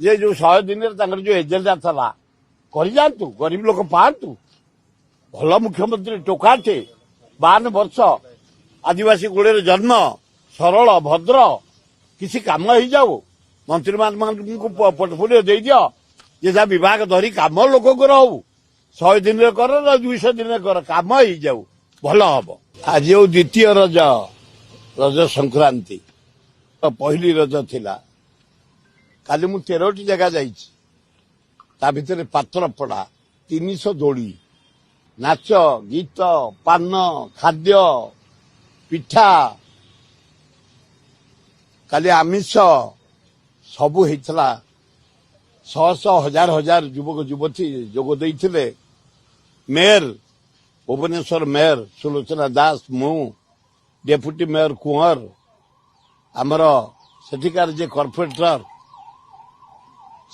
ଯେ ଯୋଉ 100 ଦିନରେ ତାଙ୍କର ଯୋଉ ଏଜେଣ୍ଡା ଥିଲା କରିଯାଆନ୍ତୁ, ଗରିବ ଲୋକ ପାଆନ୍ତୁ। ଭଲ ମୁଖ୍ୟମନ୍ତ୍ରୀ ଟୋକାଟେ, 52 ବର୍ଷ, ଆଦିବାସୀ କୋଳରେ ଜନ୍ମ, ସରଳ ଭଦ୍ର, କିଛି କାମ ହେଇଯାଉ। ମନ୍ତ୍ରୀମାନଙ୍କୁ ପୋର୍ଟଫୋଲିଓ ଦେଇଦିଅ, ଯେ ଯାହା ବିଭାଗ ଧରି କାମ ଲୋକଙ୍କର ହଉ। 100 ଦିନରେ କର ନା 200 ଦିନରେ କର, କାମ ହେଇଯାଉ, ଭଲ ହବ। ଆଜି ଆଉ ଦ୍ୱିତୀୟ ରଜ, ରଜ ସଂକ୍ରାନ୍ତି। ପହିଲି ରଜ ଥିଲା। କାଲି ମୁଁ 13ଟି ଜାଗା ଯାଇଛି। ତା ଭିତରେ ପାତ୍ରପଡ଼ା, 300 ଦୋଳି, ନାଚ ଗୀତ, ପାନ, ଖାଦ୍ୟ, ପିଠା, କାଲି ଆମିଷ ସବୁ ହେଇଥିଲା। ଶହ ଶହ ହଜାର ହଜାର ଯୁବକ ଯୁବତୀ ଯୋଗ ଦେଇଥିଲେ। ମେୟର, ଭୁବନେଶ୍ୱର ମେୟର ସୁଲୋଚନା ଦାସ, ମୁଁ, ଡେପୁଟି ମେୟର କୁଁୱର, ଆମର ସେଠିକାର ଯେ କର୍ପୋରେଟର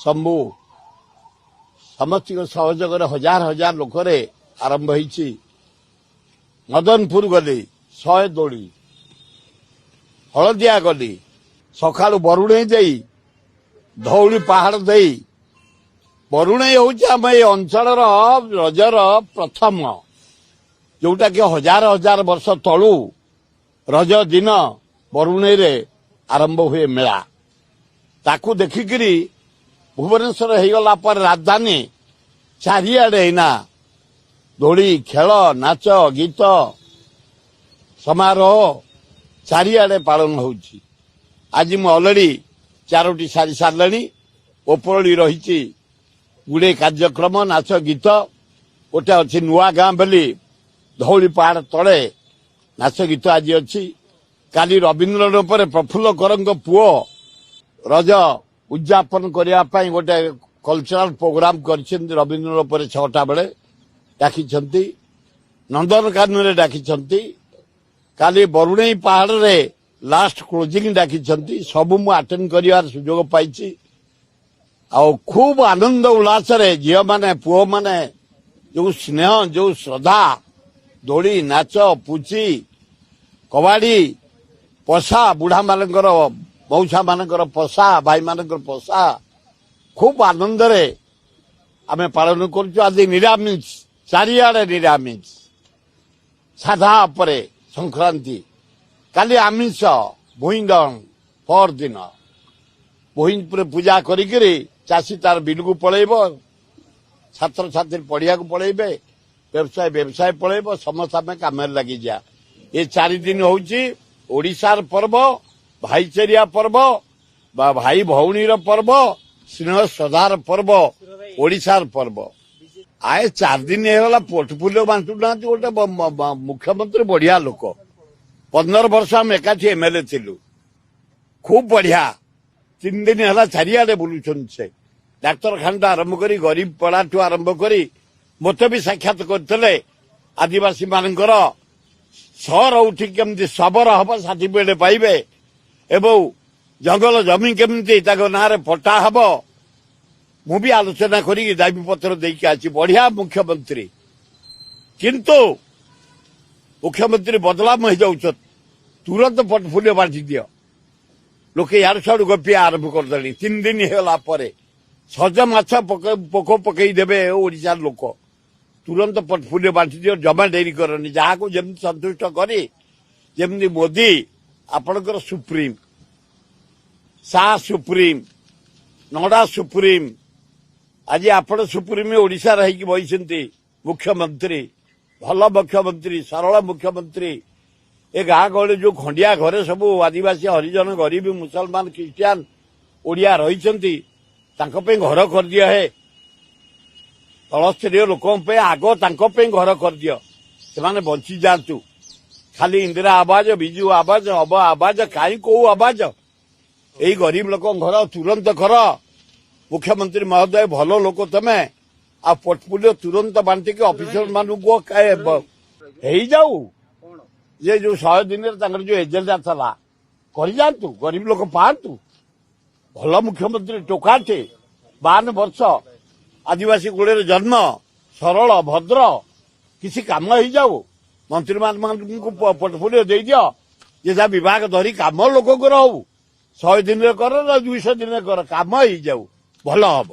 ଶମ୍ଭୁ, ସମସ୍ତଙ୍କ ସହଯୋଗରେ ହଜାର ହଜାର ଲୋକରେ ଆରମ୍ଭ ହେଇଛି। ମଦନପୁର ଗଲି, 100 ଦୋଳି, ହଳଦିଆ ଗଲି, ସକାଳୁ ବରୁଣେଇ ଦେଇ, ଧଉଳି ପାହାଡ଼ ଦେଇ। ବରୁଣେଇ ହେଉଛି ଆମ ଏଇ ଅଞ୍ଚଳର ରଜର ପ୍ରଥମ, ଯୋଉଟା କି ହଜାର ହଜାର ବର୍ଷ ତଳୁ ରଜ ଦିନ ବରୁଣେଇରେ ଆରମ୍ଭ ହୁଏ ମେଳା। ତାକୁ ଦେଖିକିରି ଭୁବନେଶ୍ୱର ହେଇଗଲା ପରେ ରାଜଧାନୀ, ଚାରିଆଡେ ଏଇନା ଦୋଳି, ଖେଳ, ନାଚ ଗୀତ, ସମାରୋହ ଚାରିଆଡେ ପାଳନ ହେଉଛି। ଆଜି ମୁଁ ଅଲରେଡି 4ଟି ସାରି ସାରିଲେଣି। ଉପରଳି ରହିଛି ଗୁଡେ କାର୍ଯ୍ୟକ୍ରମ, ନାଚ ଗୀତ। ଗୋଟେ ଅଛି ନୂଆ ଗାଁ ବୋଲି, ଧଉଳି ପାହାଡ଼ ତଳେ ନାଚ ଗୀତ ଆଜି ଅଛି। କାଲି ରବୀନ୍ଦ୍ର ଉପରେ ପ୍ରଫୁଲ୍ଲ କରଙ୍କ ପୁଅ ରଜ ଉଦ୍ଯାପନ କରିବା ପାଇଁ ଗୋଟେ କଲଚରାଲ ପ୍ରୋଗ୍ରାମ କରିଛନ୍ତି। ରବୀନ୍ଦ୍ର ଉପରେ 6ଟା ବେଳେ ଡାକିଛନ୍ତି, ନନ୍ଦନକାନନରେ ଡାକିଛନ୍ତି, କାଲି ବରୁଣେଇ ପାହାଡ଼ରେ ଲାଷ୍ଟ କ୍ଲୋଜିଂ ଡାକିଛନ୍ତି। ସବୁ ମୁଁ ଆଟେଣ୍ଡ କରିବାର ସୁଯୋଗ ପାଇଛି। ଆଉ ଖୁବ ଆନନ୍ଦ ଉଲ୍ଲାସରେ ଝିଅମାନେ ପୁଅମାନେ ଯୋଉ ସ୍ନେହ, ଯୋଉ ଶ୍ରଦ୍ଧା, ଦୋଳି, ନାଚ, ପୁଚି, କବାଡି, ପଶା, ବୁଢାମାନଙ୍କର, ମଉସାମାନଙ୍କର ପଶା, ଭାଇମାନଙ୍କର ପଶା, ଖୁବ ଆନନ୍ଦରେ ଆମେ ପାଳନ କରୁଛୁ। ଆଜି ନିରାମିଷ, ଚାରିଆଡେ ନିରାମିଷ, ସାଧା ଉପରେ ସଂକ୍ରାନ୍ତି। କାଲି ଆମିଷ, ଭୂଇଁଦଣ ପରଦିନ। ଭୂଇଁପୁରେ ପୂଜା କରିକିରି ଚାଷୀ ତାର ବିଲକୁ ପଳେଇବ, ଛାତ୍ରଛାତ୍ରୀ ପଢିବାକୁ ପଳେଇବେ, ବ୍ୟବସାୟ ପଳେଇବ, ସମସ୍ତେ ଆମେ କାମରେ ଲାଗିଯିବା। ଏ 4 ଦିନ ହଉଛି ଓଡିଶାର ପର୍ବ, ଭାଇଚାରିଆ ପର୍ବ, ବା ଭାଇ ଭଉଣୀର ପର୍ବ, ସ୍ନେହ ଶ୍ରଦ୍ଧାର ପର୍ବ, ଓଡିଶାର ପର୍ବ। ଆଏ 4 ଦିନ ହେଇଗଲା ପୋର୍ଟଫୋଲିଓ ବାଣ୍ଟୁନାହାନ୍ତି। ଗୋଟେ ମୁଖ୍ୟମନ୍ତ୍ରୀ ବଢିଆ ଲୋକ, 15 ବର୍ଷ ଆମେ ଏକାଠି ଏମଏଲଏ ଥିଲୁ, ଖୁବ ବଢିଆ। 3 ଦିନ ହେଲା ଚାରିଆଡେ ବୁଲୁଛନ୍ତି ସେ, ଡାକ୍ତରଖାନାଠୁ ଆରମ୍ଭ କରି, ଗରିବ ପଡ଼ାଠୁ ଆରମ୍ଭ କରି, ମୋତେ ବି ସାକ୍ଷାତ କରିଥିଲେ। ଆଦିବାସୀ ମାନଙ୍କର ସହର ଉଠି କେମିତି ସବର ହବ, ସାର୍ଟିଫିକେଟ ପାଇବେ, ଏବଂ ଜଙ୍ଗଲ ଜମି କେମିତି ତାଙ୍କ ନାଁରେ ପଟ୍ଟା ହବ, ମୁଁ ବି ଆଲୋଚନା କରିକି ଦାବିପତ୍ର ଦେଇକି ଆସି। ବଢିଆ ମୁଖ୍ୟମନ୍ତ୍ରୀ, କିନ୍ତୁ ମୁଖ୍ୟମନ୍ତ୍ରୀ ବଦନାମ ହେଇଯାଉଛନ୍ତି। ତୁରନ୍ତ ପୋର୍ଟଫୋଲିଓ ବାଣ୍ଟି ଦିଅ। ଲୋକେ ୟାଡୁ ସିଆଡୁ ଗପିଆ ଆରମ୍ଭ କରିଦେଲେଣି। 3 ଦିନ ହେଇଗଲା ପରେ ସଜ ମାଛ ପୋକ ପକେଇ ଦେବେ ଓଡିଶାର ଲୋକ। ତୁରନ୍ତ ପୋର୍ଟଫୋଲିଓ ବାଣ୍ଟି ଦିଅ, ଜମା ଡେରି କରନି। ଯାହାକୁ ଯେମିତି ସନ୍ତୁଷ୍ଟ କରି, ଯେମିତି ମୋଦି ଆପଣଙ୍କର ସୁପ୍ରିମ, ଶାହ ସୁପ୍ରିମ, ନଡା ସୁପ୍ରିମ, ଆଜି ଆପଣ ସୁପ୍ରିମ ଓଡିଶାର ହେଇକି ବହିଛନ୍ତି ମୁଖ୍ୟମନ୍ତ୍ରୀ। ଭଲ ମୁଖ୍ୟମନ୍ତ୍ରୀ, ସରଳ ମୁଖ୍ୟମନ୍ତ୍ରୀ। ଏ ଗାଁ ଗହଳି ଯୋଉ ଖଣ୍ଡିଆ ଘରେ ସବୁ ଆଦିବାସୀ, ହରିଜନ, ଗରିବ, ମୁସଲମାନ, ଖ୍ରୀଷ୍ଟିଆନ, ଓଡିଆ ରହିଛନ୍ତି, ତାଙ୍କ ପାଇଁ ଘର କରିଦିଅ। ହେ ତଳସ୍ତରୀୟ ଲୋକଙ୍କ ପାଇଁ ଆଗ ତାଙ୍କ ପାଇଁ ଘର କରିଦିଅ, ସେମାନେ ବଞ୍ଚିଯାଆନ୍ତୁ। ଖାଲି ଇନ୍ଦିରା ଆବାଜ, ବିଜୁ ଆବାଜ, ହବ ଆବାଜ, କାହିଁ କୋଉ ଆବାଜ? ଏଇ ଗରିବ ଲୋକଙ୍କ ଘର ତୁରନ୍ତ କର। ମୁଖ୍ୟମନ୍ତ୍ରୀ ମହୋଦୟ, ଭଲ ଲୋକ ତମେ, ଆଉ ପୋର୍ଟଫୋଲିଓ ତୁରନ୍ତ ବାଣ୍ଟିକି ଅଫିସର ମାନଙ୍କୁ ହେଇଯାଉ। ଯେ ଯୋଉ 100 ଦିନରେ ତାଙ୍କର ଯୋଉ ଏଜେଣ୍ଡା ଥିଲା କରିଯାଆନ୍ତୁ, ଗରିବ ଲୋକ ପାଆନ୍ତୁ। ଭଲ ମୁଖ୍ୟମନ୍ତ୍ରୀ ଟୋକାଟେ, 52 ବର୍ଷ, ଆଦିବାସୀ କୋଳରେ ଜନ୍ମ, ସରଳ ଭଦ୍ର, କିଛି କାମ ହେଇଯାଉ। ମନ୍ତ୍ରୀମାନଙ୍କୁ ପୋର୍ଟଫୋଲିଓ ଦେଇଦିଅ, ଯେ ଯାହା ବିଭାଗ ଧରି କାମ ଲୋକଙ୍କର ହଉ। 100 ଦିନରେ କର ନା 200 ଦିନରେ କର, କାମ ହେଇଯାଉ, ଭଲ ହବ।